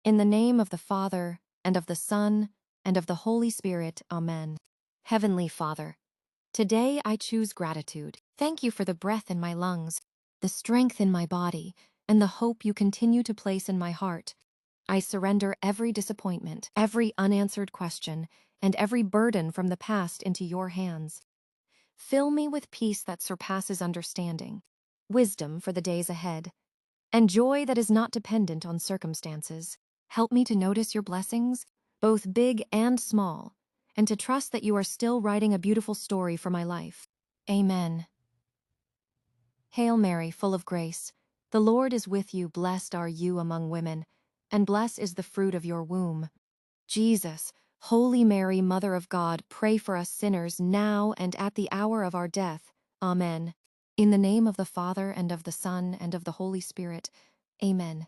In the name of the Father, and of the Son, and of the Holy Spirit. Amen. Heavenly Father, today I choose gratitude. Thank you for the breath in my lungs, the strength in my body, and the hope you continue to place in my heart. I surrender every disappointment, every unanswered question, and every burden from the past into your hands. Fill me with peace that surpasses understanding, wisdom for the days ahead, and joy that is not dependent on circumstances. Help me to notice your blessings, both big and small, and to trust that you are still writing a beautiful story for my life. Amen. Hail Mary, full of grace, the Lord is with you. Blessed are you among women, and blessed is the fruit of your womb. Jesus, Holy Mary, Mother of God, pray for us sinners now and at the hour of our death. Amen. In the name of the Father, and of the Son, and of the Holy Spirit. Amen.